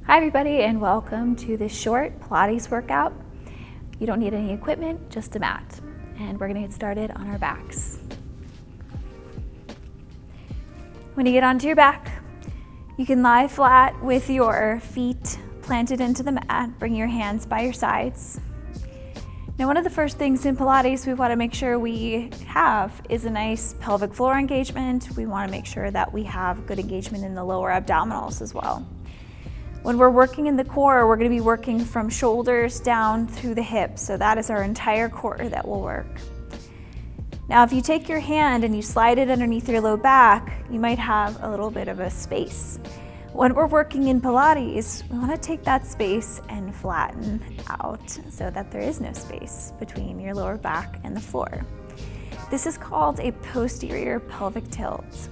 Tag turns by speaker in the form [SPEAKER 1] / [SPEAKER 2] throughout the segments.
[SPEAKER 1] Hi everybody, and welcome to this short Pilates workout. You don't need any equipment, just a mat. And we're gonna get started on our backs. When you get onto your back, you can lie flat with your feet planted into the mat. Bring your hands by your sides. Now, one of the first things in Pilates we wanna make sure we have is a nice pelvic floor engagement. We wanna make sure that we have good engagement in the lower abdominals as well. When we're working in the core, we're going to be working from shoulders down through the hips. So that is our entire core that will work. Now, if you take your hand and you slide it underneath your low back, you might have a little bit of a space. When we're working in Pilates, we want to take that space and flatten out so that there is no space between your lower back and the floor. This is called a posterior pelvic tilt.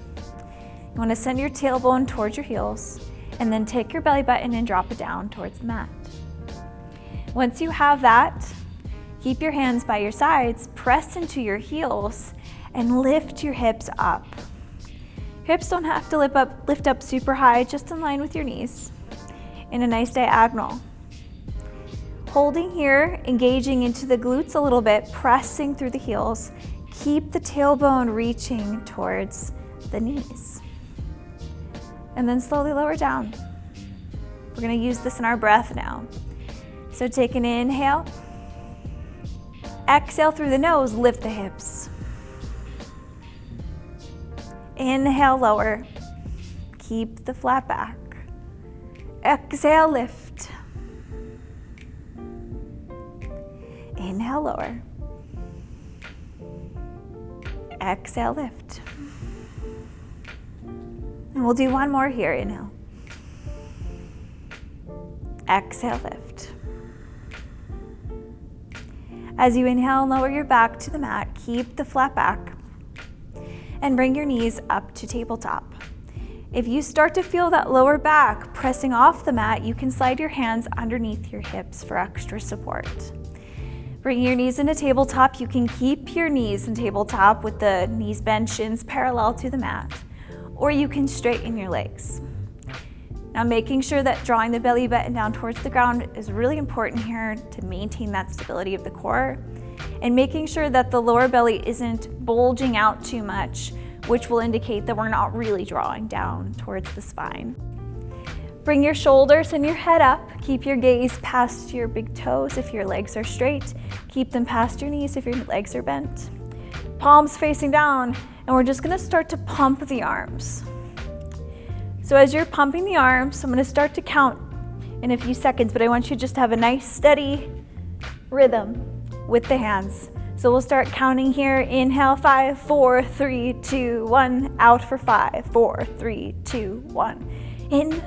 [SPEAKER 1] You want to send your tailbone towards your heels, and then take your belly button and drop it down towards the mat. Once you have that, keep your hands by your sides, press into your heels, and lift your hips up. Hips don't have to lift up super high, just in line with your knees, in a nice diagonal. Holding here, engaging into the glutes a little bit, pressing through the heels. Keep the tailbone reaching towards the knees. And then slowly lower down. We're gonna use this in our breath now. So take an inhale. Exhale through the nose, lift the hips. Inhale, lower. Keep the flat back. Exhale, lift. Inhale, lower. Exhale, lift. And we'll do one more here. Inhale. Exhale, lift. As you inhale, lower your back to the mat. Keep the flat back. And bring your knees up to tabletop. If you start to feel that lower back pressing off the mat, you can slide your hands underneath your hips for extra support. Bring your knees into tabletop. You can keep your knees in tabletop with the knees bent, shins parallel to the mat, or you can straighten your legs. Now, making sure that drawing the belly button down towards the ground is really important here to maintain that stability of the core, and making sure that the lower belly isn't bulging out too much, which will indicate that we're not really drawing down towards the spine. Bring your shoulders and your head up. Keep your gaze past your big toes if your legs are straight. Keep them past your knees if your legs are bent. Palms facing down, and we're just gonna start to pump the arms. So as you're pumping the arms, I'm gonna start to count in a few seconds, but I want you just to have a nice steady rhythm with the hands. So we'll start counting here. Inhale, 5, 4, 3, 2, 1. Out for 5, 4, 3, 2, 1. In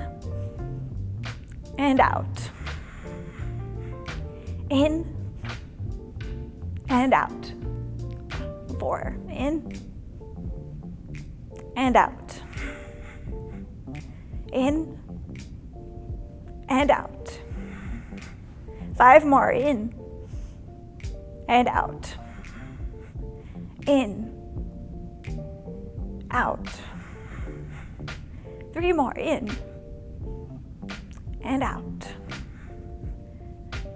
[SPEAKER 1] and out. In and out. 4, in and out. In and out. 5 more. In and out. In, out. 3 more. In and out.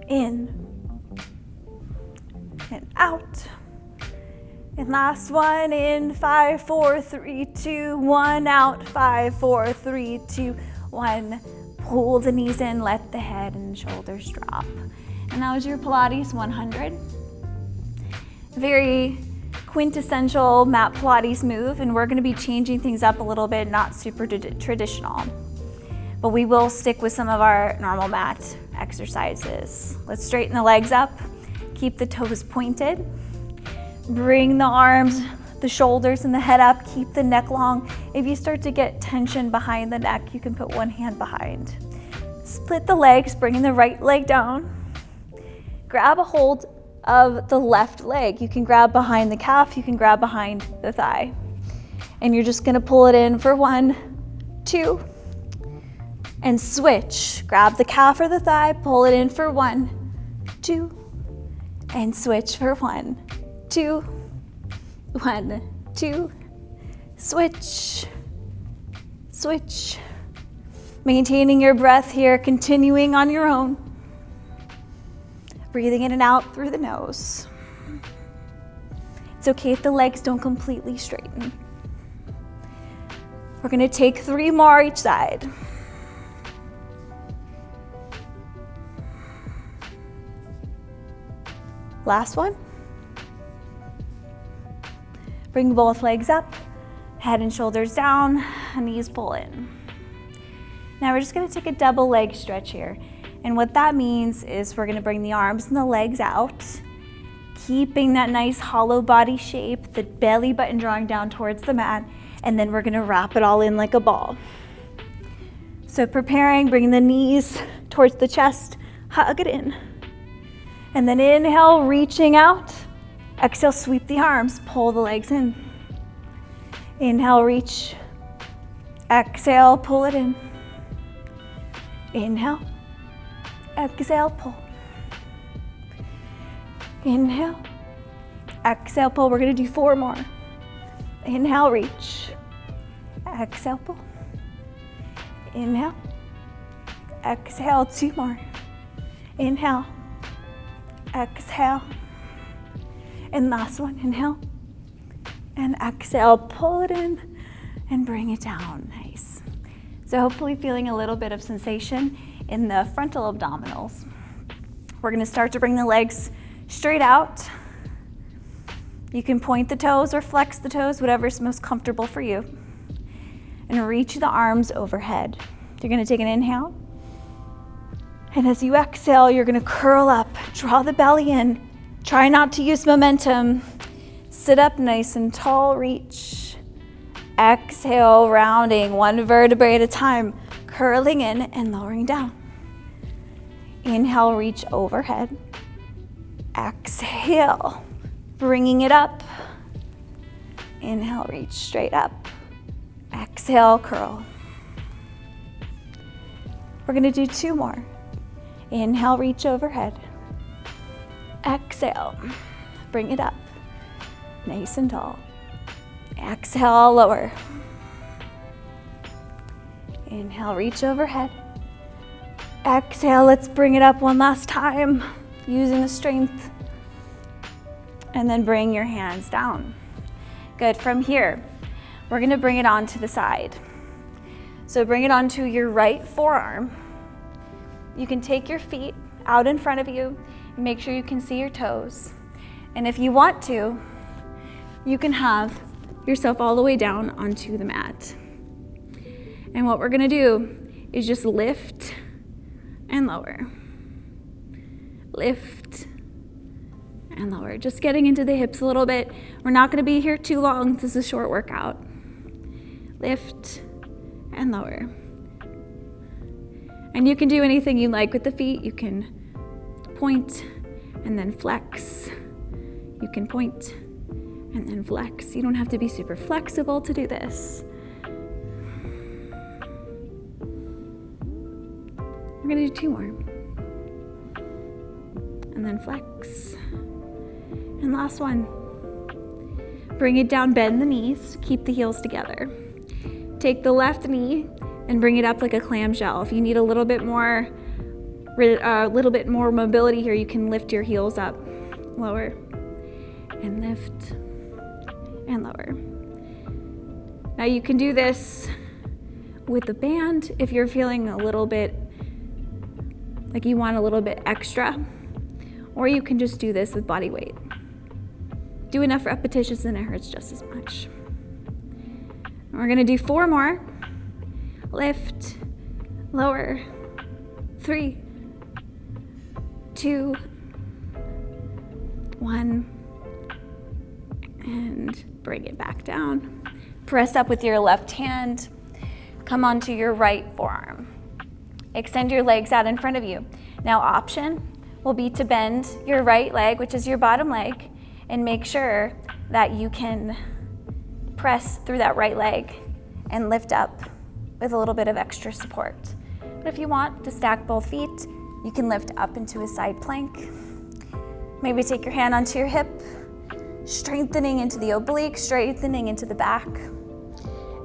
[SPEAKER 1] In and out. And last one. In 5, 4, 3, 2, 1. Out. 5, 4, 3, 2, 1. Pull the knees in, let the head and shoulders drop. And that was your Pilates 100. Very quintessential mat Pilates move, and we're gonna be changing things up a little bit, not super traditional. But we will stick with some of our normal mat exercises. Let's straighten the legs up, keep the toes pointed. Bring the arms, the shoulders, and the head up. Keep the neck long. If you start to get tension behind the neck, you can put one hand behind. Split the legs, bringing the right leg down. Grab a hold of the left leg. You can grab behind the calf, you can grab behind the thigh. And you're just gonna pull it in for 1, 2, and switch. Grab the calf or the thigh, pull it in for 1, 2, and switch for 1, 2, 1, 2, switch, switch, Maintaining your breath here, continuing on your own. Breathing in and out through the nose. It's okay if the legs don't completely straighten. We're gonna take 3 more each side. Last one. Bring both legs up, head and shoulders down, knees pull in. Now we're just gonna take a double leg stretch here. And what that means is we're gonna bring the arms and the legs out, keeping that nice hollow body shape, the belly button drawing down towards the mat, and then we're gonna wrap it all in like a ball. So preparing, bring the knees towards the chest, hug it in. And then inhale, reaching out. Exhale, sweep the arms, pull the legs in. Inhale, reach. Exhale, pull it in. Inhale. Exhale, pull. Inhale. Exhale, pull. We're gonna do 4 more. Inhale, reach. Exhale, pull. Inhale. Exhale, 2 more. Inhale. Exhale. And last one, inhale. And exhale, pull it in and bring it down. Nice. So hopefully feeling a little bit of sensation in the frontal abdominals. We're gonna start to bring the legs straight out. You can point the toes or flex the toes, whatever's most comfortable for you. And reach the arms overhead. You're gonna take an inhale. And as you exhale, you're gonna curl up, draw the belly in. Try not to use momentum. Sit up nice and tall, reach. Exhale, rounding 1 vertebrae at a time, curling in and lowering down. Inhale, reach overhead. Exhale, bringing it up. Inhale, reach straight up. Exhale, curl. We're gonna do 2 more. Inhale, reach overhead. Exhale, bring it up, nice and tall. Exhale, lower. Inhale, reach overhead. Exhale, let's bring it up one last time, using the strength. And then bring your hands down. Good, from here, we're gonna bring it onto the side. So bring it onto your right forearm. You can take your feet out in front of you, and make sure you can see your toes. And if you want to, you can have yourself all the way down onto the mat. And what we're gonna do is just lift and lower. Lift and lower. Just getting into the hips a little bit. We're not gonna be here too long. This is a short workout. Lift and lower. And you can do anything you like with the feet. You can point and then flex. You can point and then flex. You don't have to be super flexible to do this. We're gonna do 2 more. And then flex. And last one. Bring it down, bend the knees, keep the heels together. Take the left knee and bring it up like a clamshell. If you need a little bit more mobility here, you can lift your heels up, lower, and lift, and lower. Now you can do this with a band if you're feeling a little bit like you want a little bit extra, or you can just do this with body weight. Do enough repetitions and it hurts just as much. We're gonna do 4 more. Lift, lower, 3, 2, 1, and bring it back down. Press up with your left hand. Come onto your right forearm. Extend your legs out in front of you. Now option will be to bend your right leg, which is your bottom leg, and make sure that you can press through that right leg and lift up with a little bit of extra support. But if you want to stack both feet, you can lift up into a side plank. Maybe take your hand onto your hip, strengthening into the oblique, strengthening into the back,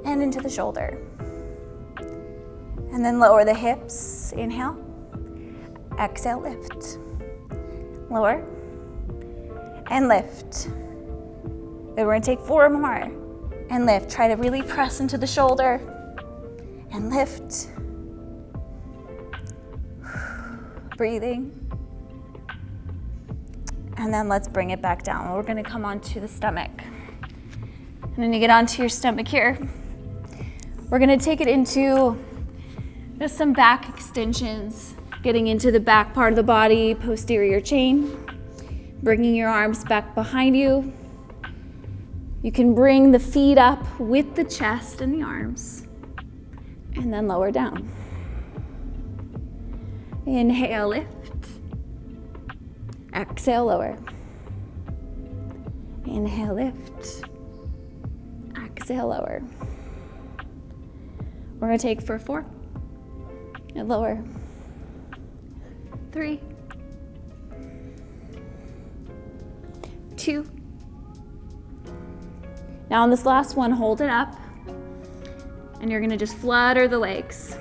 [SPEAKER 1] and into the shoulder. And then lower the hips. Inhale. Exhale, lift. Lower. And lift. Good, we're gonna take 4 more. And lift. Try to really press into the shoulder. And lift. Breathing. And then let's bring it back down. We're gonna come onto the stomach. And then you get onto your stomach here. We're gonna take it into just some back extensions, getting into the back part of the body, posterior chain, bringing your arms back behind you. You can bring the feet up with the chest and the arms, and then lower down. Inhale, lift. Exhale, lower. Inhale, lift. Exhale, lower. We're gonna take for 4 and lower. 3, 2. Now on this last one, hold it up, and you're gonna just flutter the legs.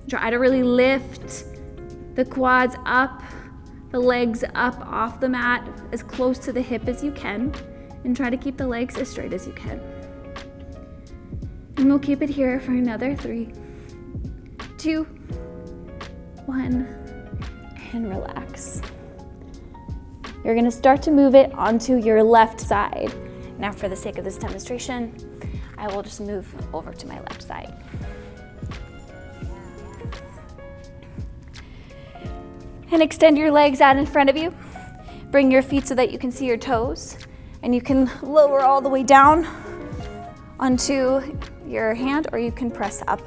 [SPEAKER 1] Try to really lift the quads up, the legs up off the mat as close to the hip as you can, and try to keep the legs as straight as you can. And we'll keep it here for another 3, 2, 1, and relax. You're gonna start to move it onto your left side. Now for the sake of this demonstration, I will just move over to my left side. And extend your legs out in front of you. Bring your feet so that you can see your toes. And you can lower all the way down onto your hand, or you can press up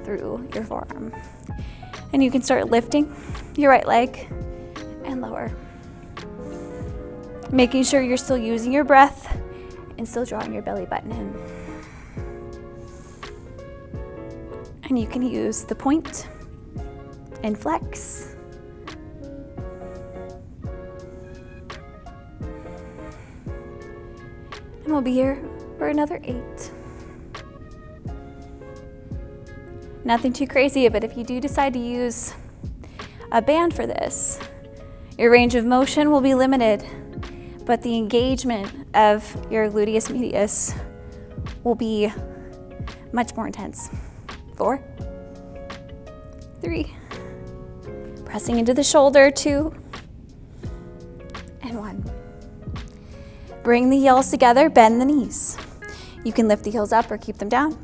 [SPEAKER 1] through your forearm. And you can start lifting your right leg and lower. Making sure you're still using your breath and still drawing your belly button in. And you can use the point and flex. And we'll be here for another 8. Nothing too crazy, but if you do decide to use a band for this, your range of motion will be limited, but the engagement of your gluteus medius will be much more intense. 4, 3, pressing into the shoulder, 2, and 1. Bring the heels together, bend the knees. You can lift the heels up or keep them down.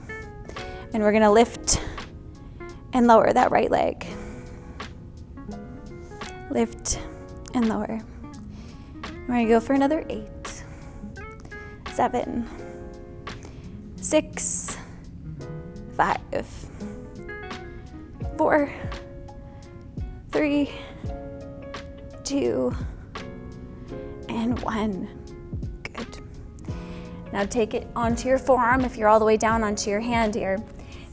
[SPEAKER 1] And we're gonna lift and lower that right leg. Lift and lower. We're gonna go for another 8, 7, 6, 5, 4, 3, 2, and 1. Good. Now take it onto your forearm if you're all the way down onto your hand here.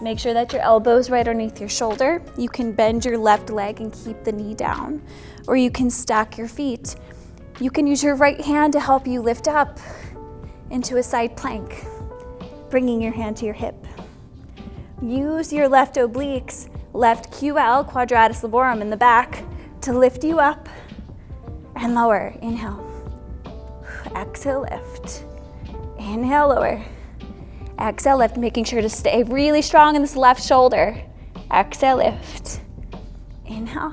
[SPEAKER 1] Make sure that your elbow's right underneath your shoulder. You can bend your left leg and keep the knee down, or you can stack your feet. You can use your right hand to help you lift up into a side plank, bringing your hand to your hip. Use your left obliques, left QL, quadratus laborum in the back, to lift you up and lower. Inhale. Exhale, lift. Inhale, lower. Exhale, lift, making sure to stay really strong in this left shoulder. Exhale, lift. Inhale.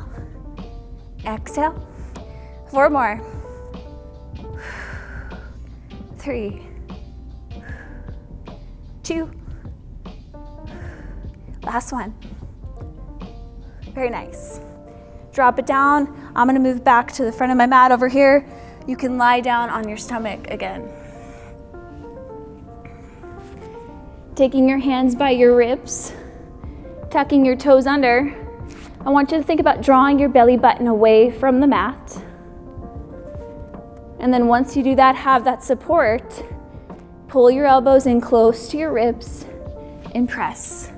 [SPEAKER 1] Exhale. 4 more. 3, 2. Last one. Very nice. Drop it down. I'm gonna move back to the front of my mat over here. You can lie down on your stomach again. Taking your hands by your ribs, tucking your toes under. I want you to think about drawing your belly button away from the mat. And then once you do that, have that support. Pull your elbows in close to your ribs and press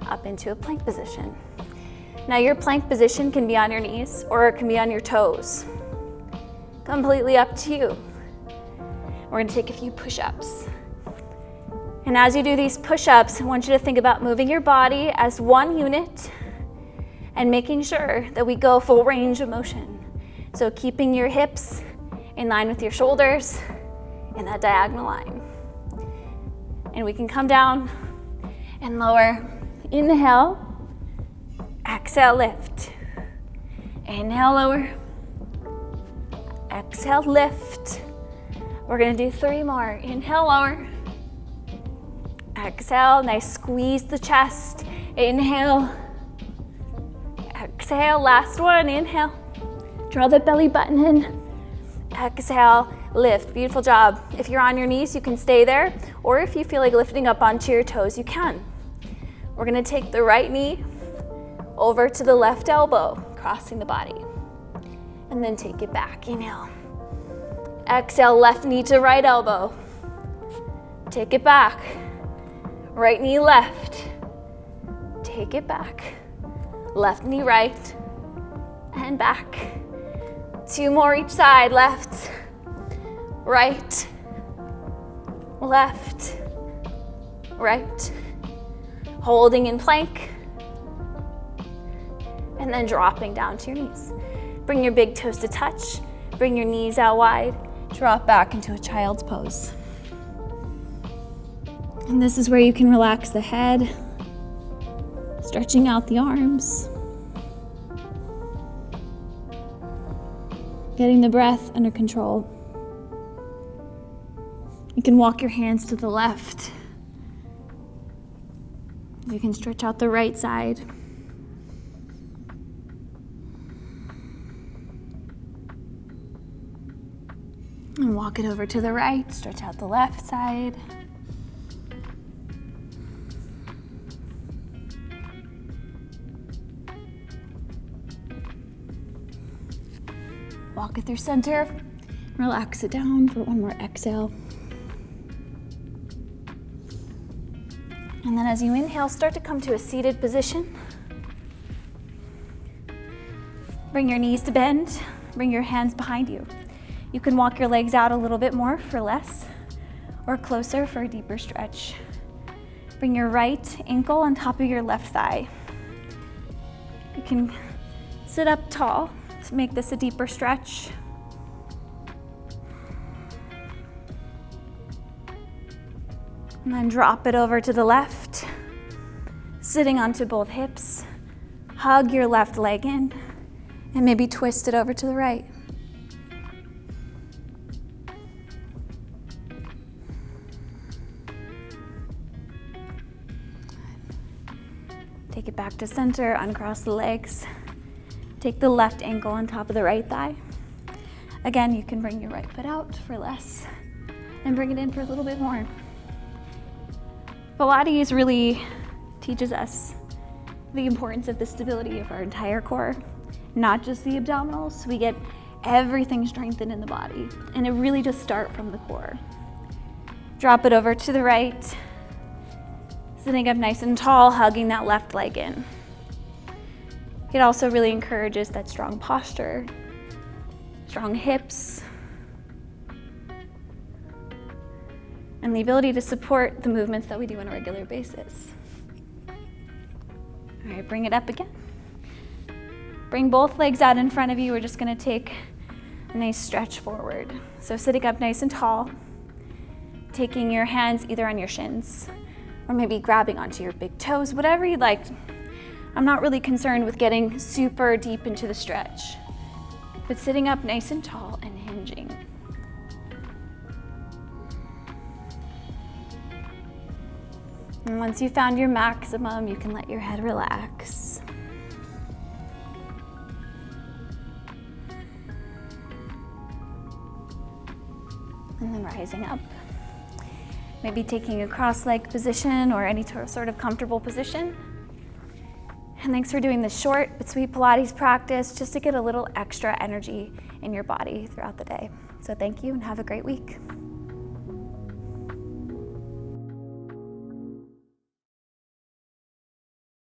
[SPEAKER 1] up into a plank position. Now your plank position can be on your knees or it can be on your toes. Completely up to you. We're gonna take a few push-ups. And And as you do these push-ups, I want you to think about moving your body as one unit and making sure that we go full range of motion. So keeping your hips in line with your shoulders in that diagonal line. And we can come down and lower. Inhale, exhale, lift. Inhale, lower. Exhale, lift. We're gonna do 3 more. Inhale, lower. Exhale, nice, squeeze the chest. Inhale. Exhale, last one, inhale. Draw the belly button in. Exhale, lift, beautiful job. If you're on your knees, you can stay there, or if you feel like lifting up onto your toes, you can. We're gonna take the right knee over to the left elbow, crossing the body, and then take it back, inhale. Exhale, left knee to right elbow. Take it back. Right knee left. Take it back. Left knee right and back. 2 more each side, left, right, left, right. Holding in plank. And then dropping down to your knees. Bring your big toes to touch. Bring your knees out wide. Drop back into a child's pose. And this is where you can relax the head, stretching out the arms, getting the breath under control. You can walk your hands to the left. You can stretch out the right side. And walk it over to the right, stretch out the left side. Walk it through center, relax it down for 1 more exhale. And then as you inhale, start to come to a seated position. Bring your knees to bend, bring your hands behind you. You can walk your legs out a little bit more for less, or closer for a deeper stretch. Bring your right ankle on top of your left thigh. You can sit up tall to make this a deeper stretch. And then drop it over to the left, sitting onto both hips. Hug your left leg in, and maybe twist it over to the right. Take it back to center, uncross the legs. Take the left ankle on top of the right thigh. Again, you can bring your right foot out for less and bring it in for a little bit more. Pilates really teaches us the importance of the stability of our entire core, not just the abdominals. We get everything strengthened in the body, and it really just starts from the core. Drop it over to the right, sitting up nice and tall, hugging that left leg in. It also really encourages that strong posture, strong hips, and the ability to support the movements that we do on a regular basis. All right, bring it up again. Bring both legs out in front of you. We're just gonna take a nice stretch forward. So sitting up nice and tall, taking your hands either on your shins or maybe grabbing onto your big toes, whatever you'd like. I'm not really concerned with getting super deep into the stretch, but sitting up nice and tall and hinging. And once you've found your maximum, you can let your head relax. And then rising up. Maybe taking a cross-leg position or any sort of comfortable position. And thanks for doing this short but sweet Pilates practice just to get a little extra energy in your body throughout the day. So thank you and have a great week.